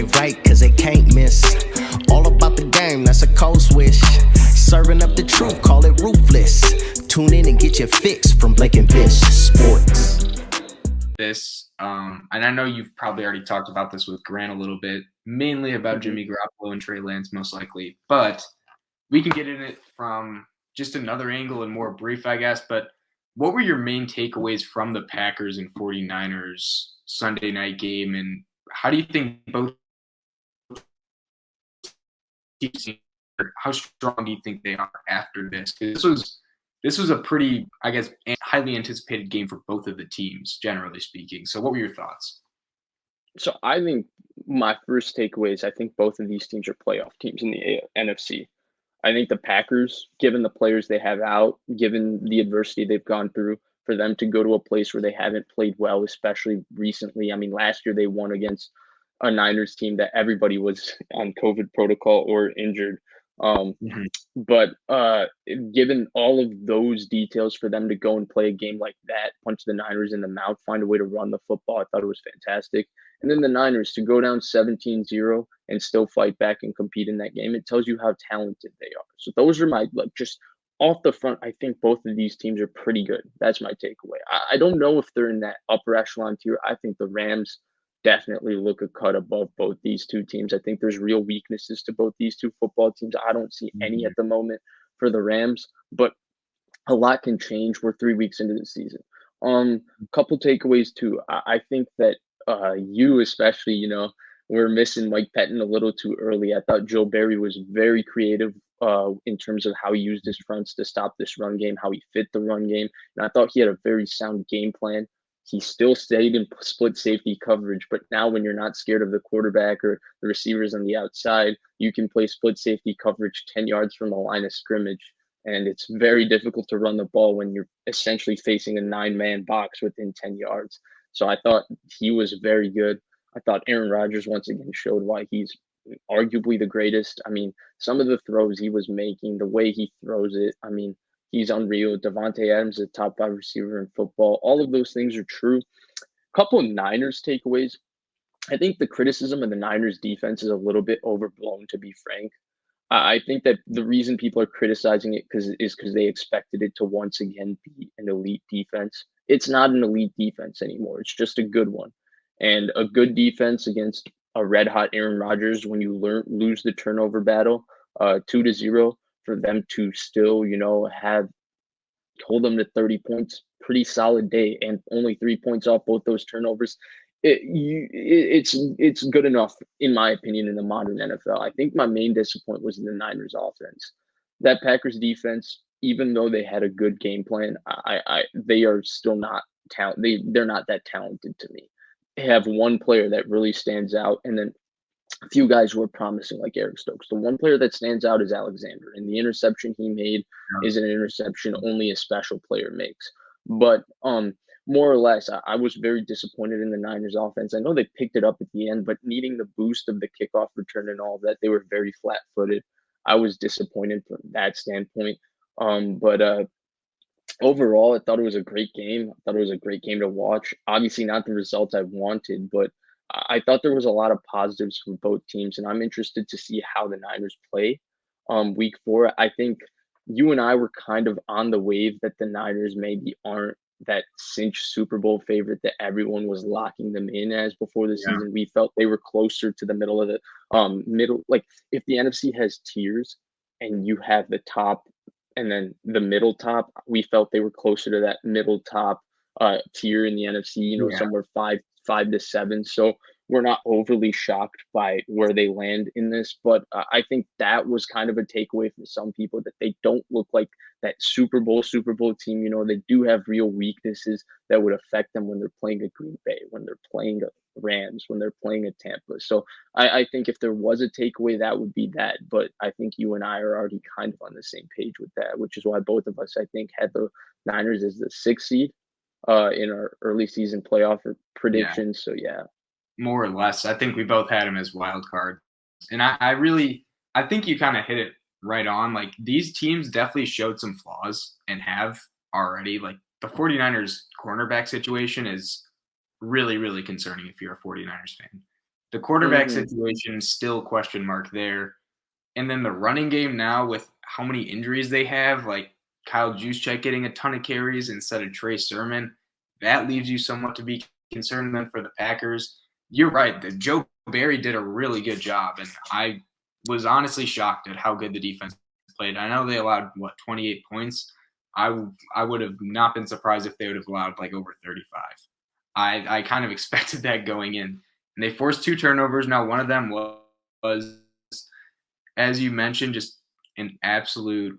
play right, cause they can't miss. All about the game, that's a cold switch. Serving up the truth, call it ruthless. Tune in and get your fix from Blake and Vish Sports. And I know you've probably already talked about this with Grant a little bit, mainly about Jimmy Garoppolo and Trey Lance most likely, but we can get in it from just another angle and more brief, I guess. But what were your main takeaways from the Packers and 49ers Sunday night game, and how do you think both teams, how strong do you think they are after this? Because this was a pretty, I guess, highly anticipated game for both of the teams, generally speaking. So what were your thoughts? So I think my first takeaway is I think both of these teams are playoff teams in the NFC. I think the Packers, given the players they have out, given the adversity they've gone through, for them to go to a place where they haven't played well, especially recently. I mean, last year they won against a Niners team that everybody was on COVID protocol or injured. But given all of those details, for them to go and play a game like that, punch the Niners in the mouth, find a way to run the football, I thought it was fantastic. And then the Niners to go down 17-0 and still fight back and compete in that game, it tells you how talented they are. So those are my, just off the front, I think both of these teams are pretty good. That's my takeaway. I don't know if they're in that upper echelon tier. I think the Rams definitely look a cut above both these two teams. I think there's real weaknesses to both these two football teams. I don't see any at the moment for the Rams, but a lot can change. We're 3 weeks into the season. Couple takeaways too. I think that you especially, we're missing Mike Pettin a little too early. I thought Joe Barry was very creative in terms of how he used his fronts to stop this run game, how he fit the run game. And I thought he had a very sound game plan. He still stayed in split safety coverage, but now when you're not scared of the quarterback or the receivers on the outside, you can play split safety coverage 10 yards from the line of scrimmage. And it's very difficult to run the ball when you're essentially facing a 9-man box within 10 yards. So I thought he was very good. I thought Aaron Rodgers once again showed why he's arguably the greatest. I mean, some of the throws he was making, the way he throws it, I mean, he's unreal. Devontae Adams is a top 5 receiver in football. All of those things are true. Couple of Niners takeaways. I think the criticism of the Niners defense is a little bit overblown, to be frank. I think that the reason people are criticizing it is because they expected it to once again be an elite defense. It's not an elite defense anymore. It's just a good one. And a good defense against a red-hot Aaron Rodgers, when you lose the turnover battle 2-0, for them to still, hold them to 30 points, pretty solid day, and only 3 points off both those turnovers. It's good enough, in my opinion, in the modern NFL. I think my main disappointment was in the Niners offense. That Packers defense, even though they had a good game plan, they are still not they're not that talented to me. They have one player that really stands out, and then a few guys who are promising, like Eric Stokes. The one player that stands out is Alexander, and the interception he made is an interception only a special player makes. But more or less, I was very disappointed in the Niners offense. I know they picked it up at the end, but needing the boost of the kickoff return and all that, they were very flat-footed. I was disappointed from that standpoint. But overall, I thought it was a great game. I thought it was a great game to watch. Obviously, not the results I wanted, but I thought there was a lot of positives for both teams, and I'm interested to see how the Niners play week 4. I think you and I were kind of on the wave that the Niners maybe aren't that cinch Super Bowl favorite that everyone was locking them in as before the season. We felt they were closer to the middle of the middle. Like if the NFC has tiers and you have the top and then the middle top, we felt they were closer to that middle top tier in the NFC, somewhere 5 to 7. So we're not overly shocked by where they land in this, but I think that was kind of a takeaway from some people, that they don't look like that Super Bowl team. They do have real weaknesses that would affect them when they're playing a Green Bay, when they're playing a Rams, when they're playing a Tampa. So I think if there was a takeaway, that would be that. But I think you and I are already kind of on the same page with that, which is why both of us, I think, had the Niners as the 6th seed in our early season playoff predictions. So yeah. More or less. I think we both had him as wild card. And I think you kind of hit it right on. Like, these teams definitely showed some flaws and have already. Like, the 49ers cornerback situation is really, really concerning if you're a 49ers fan. The quarterback Mhm. situation is still question mark there. And then the running game now with how many injuries they have, like Kyle Juszczyk getting a ton of carries instead of Trey Sermon, that leaves you somewhat to be concerned then for the Packers. You're right. The Joe Barry did a really good job, and I was honestly shocked at how good the defense played. I know they allowed 28 points. I would have not been surprised if they would have allowed like over 35. I kind of expected that going in, and they forced 2 turnovers. Now one of them was, as you mentioned, just an absolute.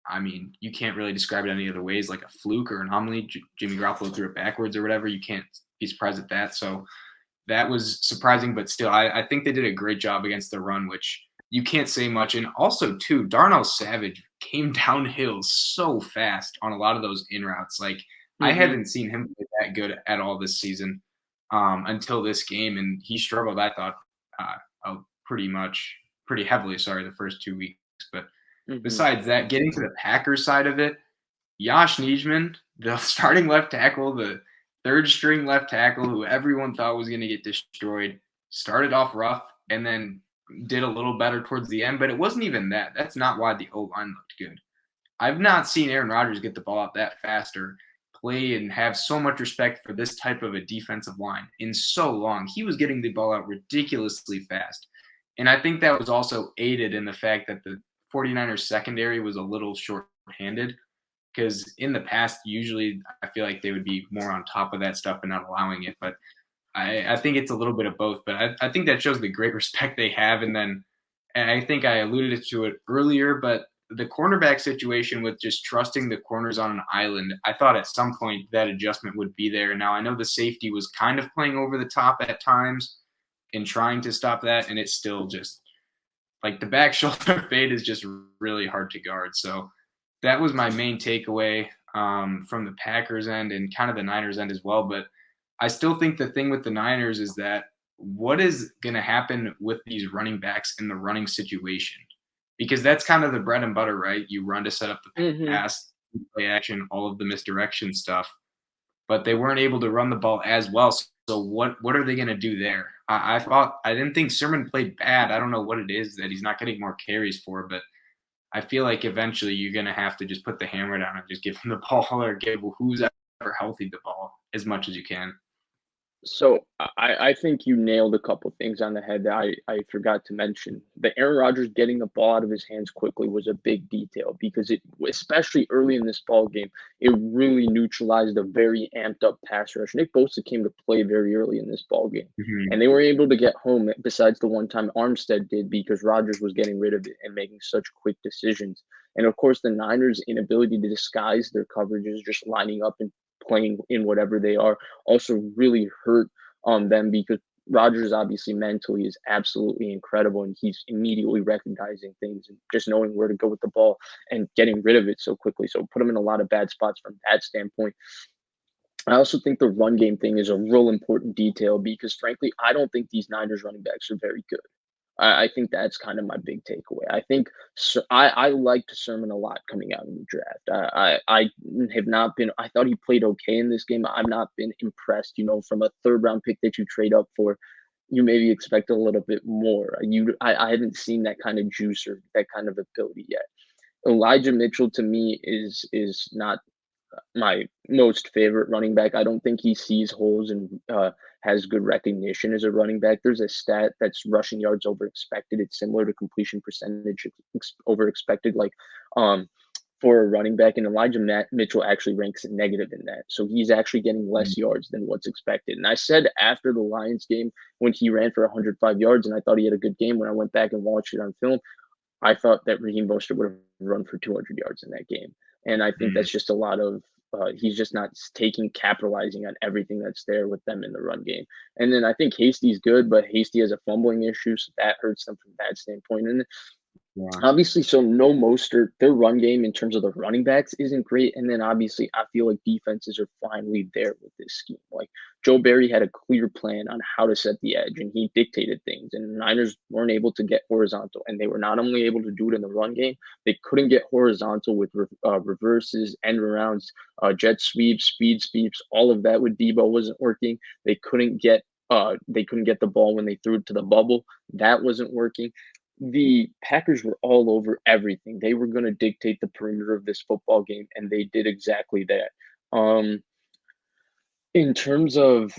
I mean, you can't really describe it any other ways, like a fluke or an anomaly. Jimmy Garoppolo threw it backwards or whatever. You can't be surprised at that. So that was surprising, but still, I think they did a great job against the run, which you can't say much. And also, too, Darnell Savage came downhill so fast on a lot of those in routes. Like, I Mhm. haven't seen him play that good at all this season until this game, and he struggled, I thought, pretty heavily, sorry, the first 2 weeks. But Mhm. besides that, getting to the Packers side of it, Josh Nijman, the starting left tackle, the third string left tackle who everyone thought was going to get destroyed, started off rough and then did a little better towards the end, but it wasn't even that. That's not why the O line looked good. I've not seen Aaron Rodgers get the ball out that fast or play and have so much respect for this type of a defensive line in so long. He was getting the ball out ridiculously fast. And I think that was also aided in the fact that the 49ers secondary was a little short-handed because in the past, usually I feel like they would be more on top of that stuff and not allowing it. But I think it's a little bit of both. But I think that shows the great respect they have. And then and I think I alluded to it earlier, but the cornerback situation with just trusting the corners on an island, I thought at some point that adjustment would be there. Now I know the safety was kind of playing over the top at times and trying to stop that, and it's still just like the back shoulder fade is just really hard to guard. So that was my main takeaway from the Packers end and kind of the Niners end as well. But I still think the thing with the Niners is that what is going to happen with these running backs in the running situation? Because that's kind of the bread and butter, right? You run to set up the Mhm. pass, play action, all of the misdirection stuff. But they weren't able to run the ball as well. So what are they going to do there? I didn't think Sermon played bad. I don't know what it is that he's not getting more carries for, but I feel like eventually you're going to have to just put the hammer down and just give him the ball or give who's ever healthy the ball as much as you can. So I think you nailed a couple things on the head that I forgot to mention. The Aaron Rodgers getting the ball out of his hands quickly was a big detail because it, especially early in this ball game, it really neutralized a very amped up pass rush. Nick Bosa came to play very early in this ball game, Mhm. and they were able to get home. Besides the one time Armstead did, because Rodgers was getting rid of it and making such quick decisions. And of course, the Niners' inability to disguise their coverages, just lining up and playing in whatever they are, also really hurt them because Rodgers obviously mentally is absolutely incredible and he's immediately recognizing things and just knowing where to go with the ball and getting rid of it so quickly. So put him in a lot of bad spots from that standpoint. I also think the run game thing is a real important detail because frankly, I don't think these Niners running backs are very good. I think that's kind of my big takeaway. I think I liked Sermon a lot coming out in the draft. I have not been. I thought he played okay in this game. I've not been impressed. You know, from a third round pick that you trade up for, you maybe expect a little bit more. I haven't seen that kind of juice or that kind of ability yet. Elijah Mitchell to me is not my most favorite running back. I don't think he sees holes and has good recognition as a running back. There's a stat that's rushing yards over expected. It's similar to completion percentage over expected, like for a running back. And Mitchell actually ranks negative in that. So he's actually getting less yards than what's expected. And I said after the Lions game when he ran for 105 yards, and I thought he had a good game when I went back and watched it on film, I thought that Raheem Mostert would have run for 200 yards in that game. And I think Mhm. that's just a lot of he's just not capitalizing on everything that's there with them in the run game. And then I think Hasty's good, but Hasty has a fumbling issue, so that hurts them from that standpoint. And Yeah. obviously, so no Mostert, their run game in terms of the running backs isn't great. And then obviously, I feel like defenses are finally there with this scheme. Like Joe Barry had a clear plan on how to set the edge, and he dictated things. And the Niners weren't able to get horizontal, and they were not only able to do it in the run game, they couldn't get horizontal with reverses, end rounds, jet sweeps, speed sweeps. All of that with Debo wasn't working. They couldn't get They couldn't get the ball when they threw it to the bubble. That wasn't working. The Packers were all over everything. They were going to dictate the perimeter of this football game, and they did exactly that. In terms of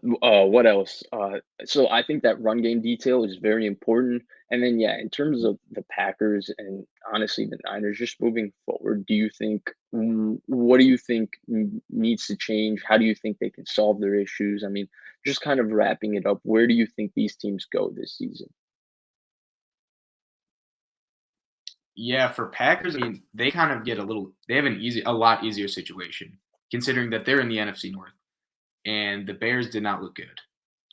what else? So I think that run game detail is very important. And then, yeah, in terms of the Packers and honestly the Niners, just moving forward, what do you think needs to change? How do you think they can solve their issues? I mean, just kind of wrapping it up, where do you think these teams go this season? Yeah, for Packers, I mean, they kind of get they have a lot easier situation considering that they're in the NFC North and the Bears did not look good.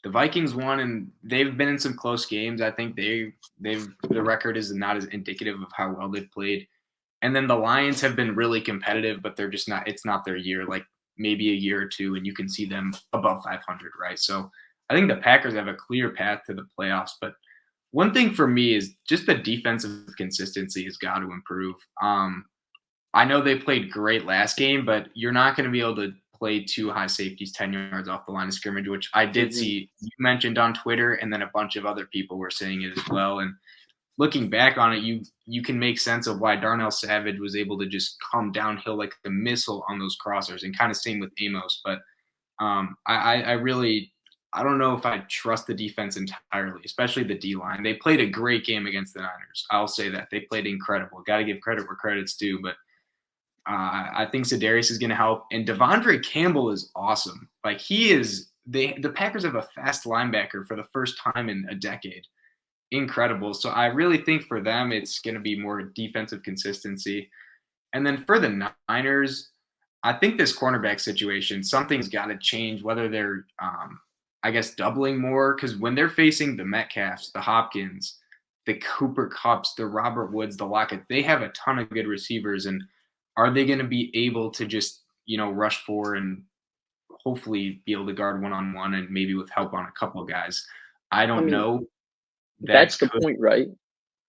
The Vikings won, and they've been in some close games. I think the record is not as indicative of how well they've played. And then the Lions have been really competitive, but they're just not. It's not their year. Like maybe a year or two, and you can see them above 500, right? So I think the Packers have a clear path to the playoffs. But one thing for me is just the defensive consistency has got to improve. I know they played great last game, but you're not going to be able to play two high safeties 10 yards off the line of scrimmage, which I did see you mentioned on Twitter, and then a bunch of other people were saying it as well. And looking back on it, you can make sense of why Darnell Savage was able to just come downhill like a missile on those crossers, and kind of same with Amos. But I don't know if I trust the defense entirely, especially the D line. They played a great game against the Niners. I'll say that they played incredible. Got to give credit where credit's due, but I think Sedarius is going to help, and Devondre Campbell is awesome. Like the Packers have a fast linebacker for the first time in a decade. Incredible. So I really think for them, it's going to be more defensive consistency. And then for the Niners, I think this cornerback situation, something's got to change, whether they're, I guess, doubling more, because when they're facing the Metcalfs, the Hopkins, the Cooper Kupps, the Robert Woods, the Lockett, they have a ton of good receivers. And are they going to be able to just, rush forward and hopefully be able to guard one-on-one and maybe with help on a couple of guys? I don't know. That's the point, right?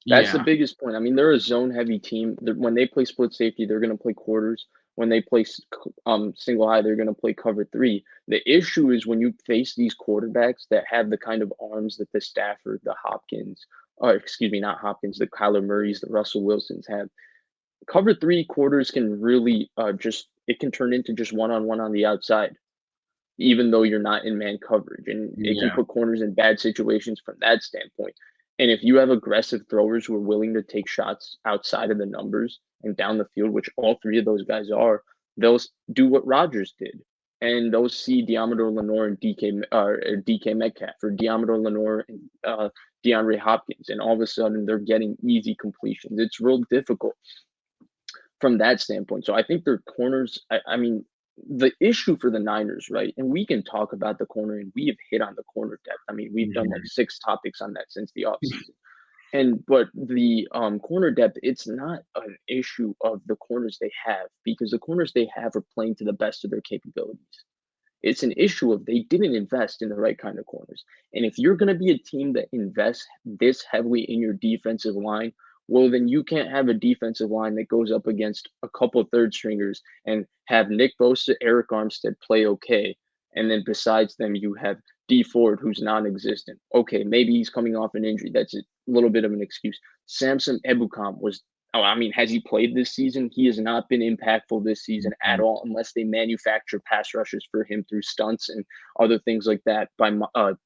That's the biggest point. I mean, they're a zone-heavy team. When they play split safety, they're going to play quarters. When they play single high, they're going to play cover three. The issue is when you face these quarterbacks that have the kind of arms that the Stafford, the Hopkins, or excuse me, not Hopkins, the Kyler Murrays, the Russell Wilsons have. Cover three quarters can really it can turn into just one-on-one on the outside, even though you're not in man coverage. And it can put corners in bad situations from that standpoint. And if you have aggressive throwers who are willing to take shots outside of the numbers and down the field, which all three of those guys are, they'll do what Rodgers did. And they'll see Deommodore Lenoir and DK Metcalf, or Deommodore Lenoir and DeAndre Hopkins. And all of a sudden, they're getting easy completions. It's real difficult from that standpoint. So I think their corners, I mean, the issue for the Niners, right? And we can talk about the corner, and we have hit on the corner depth. I mean, we've done like 6 topics on that since the offseason. But the corner depth, it's not an issue of the corners they have, because the corners they have are playing to the best of their capabilities. It's an issue of they didn't invest in the right kind of corners. And if you're going to be a team that invests this heavily in your defensive line, well, then you can't have a defensive line that goes up against a couple of third stringers and have Nick Bosa, Eric Armstead play okay. And then besides them, you have D Ford, who's non-existent. Okay, maybe he's coming off an injury. That's a little bit of an excuse. Samson Ebukam has he played this season? He has not been impactful this season at all, unless they manufacture pass rushes for him through stunts and other things like that by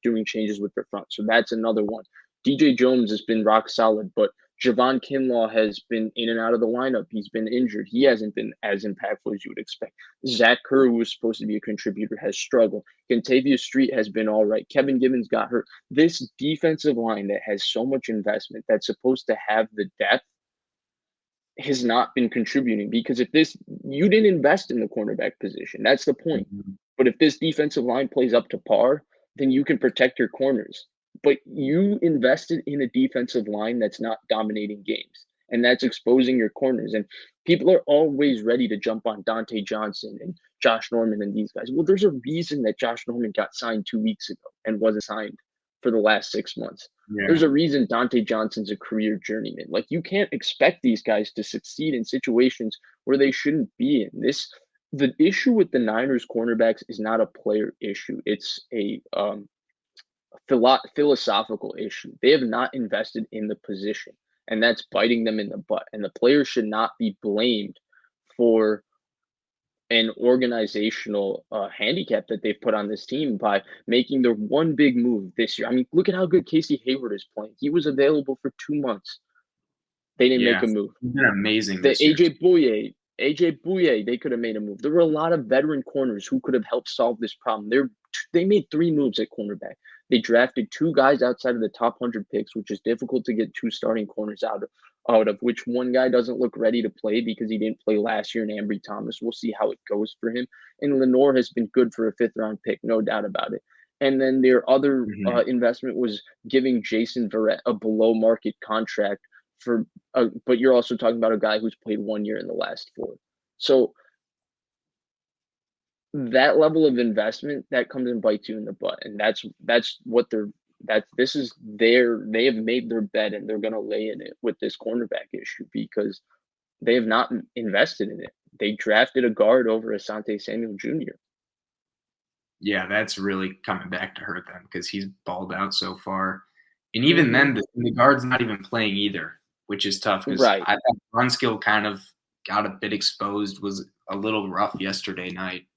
doing changes with their front. So that's another one. DJ Jones has been rock solid, but Javon Kinlaw has been in and out of the lineup. He's been injured. He hasn't been as impactful as you would expect. Zach Kerr, who was supposed to be a contributor, has struggled. Contavious Street has been all right. Kevin Gibbons got hurt. This defensive line that has so much investment, that's supposed to have the depth, has not been contributing, because you didn't invest in the cornerback position. That's the point. But if this defensive line plays up to par, then you can protect your corners. But you invested in a defensive line that's not dominating games, and that's exposing your corners. And people are always ready to jump on Dante Johnson and Josh Norman and these guys. Well, there's a reason that Josh Norman got signed 2 weeks ago and wasn't signed for the last 6 months. Yeah. There's a reason Dante Johnson's a career journeyman. Like, you can't expect these guys to succeed in situations where they shouldn't be in. the issue with the Niners cornerbacks is not a player issue. It's a philosophical issue. They have not invested in the position, and that's biting them in the butt. And the players should not be blamed for an organizational handicap that they've put on this team by making their one big move this year. I mean, look at how good Casey Hayward is playing. He was available for 2 months. They didn't make Yeah, a move. he's been amazing The this year. AJ Bouye, they could have made a move. There were a lot of veteran corners who could have helped solve this problem. They made 3 moves at cornerback. They drafted 2 guys outside of the top 100 picks, which is difficult to get 2 starting corners out of which one guy doesn't look ready to play because he didn't play last year in Ambry Thomas. We'll see how it goes for him. And Lenore has been good for a 5th-round pick, no doubt about it. And then their other investment was giving Jason Verrett a below-market contract but you're also talking about a guy who's played 1 year in the last 4. So that level of investment that comes and bites you in the butt, and they have made their bed and they're going to lay in it with this cornerback issue because they have not invested in it. They drafted a guard over Asante Samuel Jr. Yeah, that's really coming back to hurt them because he's balled out so far. And even then, the guard's not even playing either, which is tough because Right. I thought Brunskill kind of got a bit exposed, was a little rough yesterday night,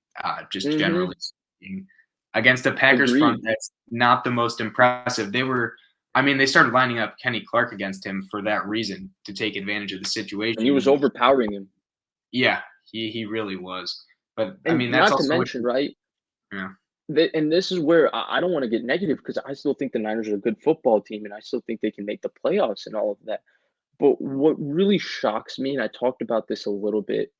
just generally speaking. Against the Packers front, that's not the most impressive. They started lining up Kenny Clark against him for that reason, to take advantage of the situation. And he was overpowering him. Yeah, he really was. But, And that's not to mention, right? Yeah. And this is where I don't want to get negative because I still think the Niners are a good football team and I still think they can make the playoffs and all of that. But what really shocks me, and I talked about this a little bit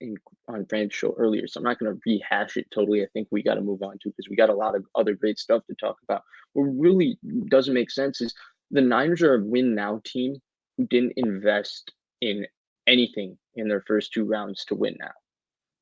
on Grant's show earlier, so I'm not going to rehash it totally. I think we got to move on to because we got a lot of other great stuff to talk about. What really doesn't make sense is the Niners are a win now team who didn't invest in anything in their first 2 rounds to win now.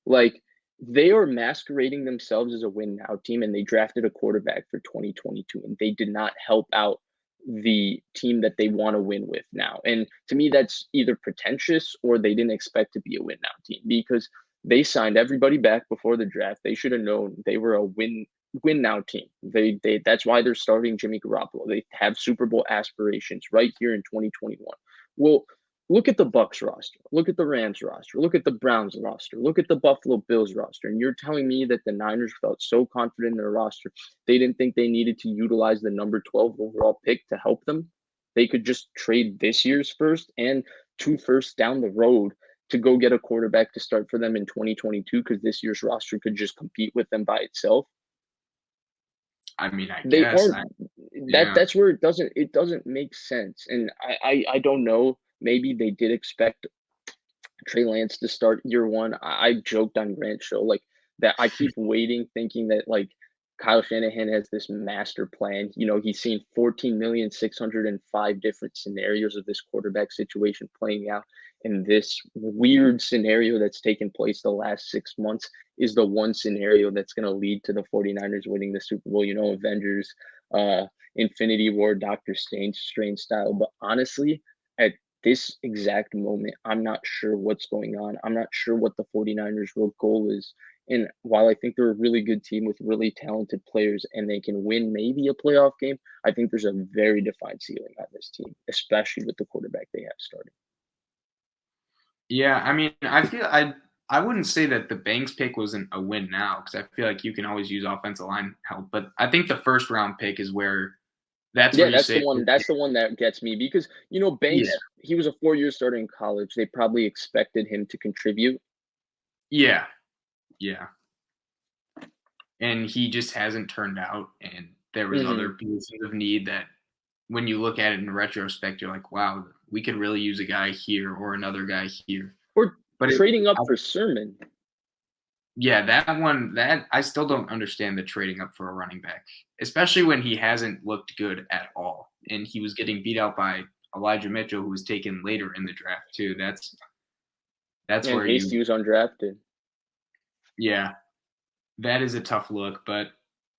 Like, they are masquerading themselves as a win now team, and they drafted a quarterback for 2022, and they did not help out the team that they want to win with now. And to me, that's either pretentious or they didn't expect to be a win now team because they signed everybody back before the draft. They should have known they were a win now team. That's why they're starting Jimmy Garoppolo. They have Super Bowl aspirations right here in 2021. Well, look at the Bucs roster. Look at the Rams roster. Look at the Browns roster. Look at the Buffalo Bills roster. And you're telling me that the Niners felt so confident in their roster, they didn't think they needed to utilize the number 12 overall pick to help them? They could just trade this year's first and 2 firsts down the road to go get a quarterback to start for them in 2022 because this year's roster could just compete with them by itself. That's where it doesn't make sense. And I don't know. Maybe they did expect Trey Lance to start year 1. I joked on Grant's show like that. I keep waiting, thinking that like Kyle Shanahan has this master plan. He's seen 14,605 different scenarios of this quarterback situation playing out. And this weird scenario that's taken place the last 6 months is the one scenario that's going to lead to the 49ers winning the Super Bowl. Avengers, Infinity War, Doctor Strange style. But honestly, at this exact moment, I'm not sure what's going on. I'm not sure what the 49ers' real goal is. And while I think they're a really good team with really talented players and they can win maybe a playoff game, I think there's a very defined ceiling on this team, especially with the quarterback they have starting. Yeah, I feel I wouldn't say that the Banks pick wasn't a win now because I feel like you can always use offensive line help. But I think the first round pick is where that's the one. That's the one that gets me because Banks. Yeah. He was a 4-year starter in college. They probably expected him to contribute. Yeah. And he just hasn't turned out. And there was other positions of need that, when you look at it in retrospect, you're like, wow, we could really use a guy here or another guy here. But trading up for Sermon. Yeah, that I still don't understand the trading up for a running back, especially when he hasn't looked good at all. And he was getting beat out by Elijah Mitchell, who was taken later in the draft too. That's where Hasty was undrafted. Yeah, that is a tough look, but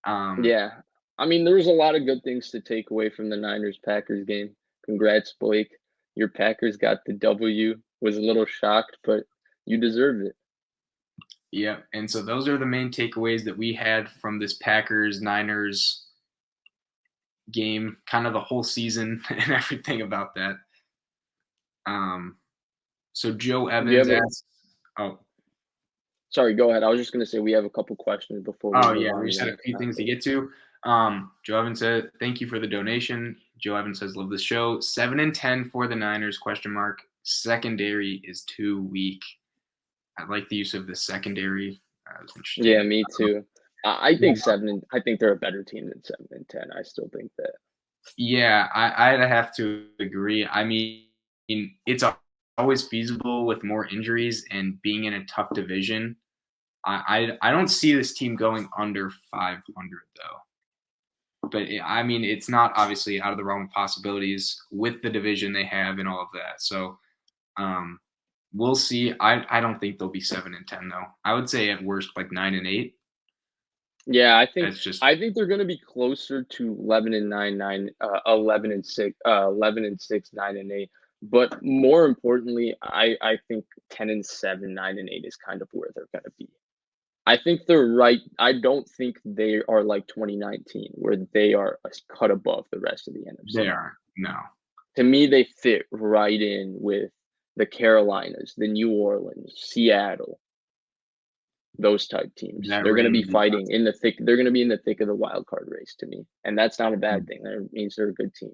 yeah. There was a lot of good things to take away from the Niners-Packers game. Congrats, Blake. Your Packers got the W. Was a little shocked, but you deserved it. Yep. And so those are the main takeaways that we had from this Packers-Niners game, kind of the whole season and everything about that. So Joe Evans asked, Sorry, go ahead. I was just going to say we have a couple questions before we move on. We just had a few things to get to. Joe Evans said, thank you for the donation. Joe Evans says, love the show. 7-10 for the Niners, ? Secondary is too weak. I like the use of the secondary. Yeah, me too. I think I think they're a better team than 7-10. I still think that. Yeah, I'd have to agree. I mean, it's always feasible with more injuries and being in a tough division. I don't see this team going under 500 though. But I mean, it's not obviously out of the realm of possibilities with the division they have and all of that. So we'll see. I don't think they'll be 7-10 though. I would say at worst like 9-8. Yeah, I think they're going to be closer to 11-9, 11-6, 11-6, 9-8. But more importantly, I think 10-7, 9-8 is kind of where they're going to be. I think they're right. I don't think they are like 2019, where they are a cut above the rest of the NFC. They are. No. To me, they fit right in with the Carolinas, the New Orleans, Seattle, those type teams. They're going to be fighting in the thick. They're going to be in the thick of the wild card race to me, and that's not a bad thing. That means they're a good team.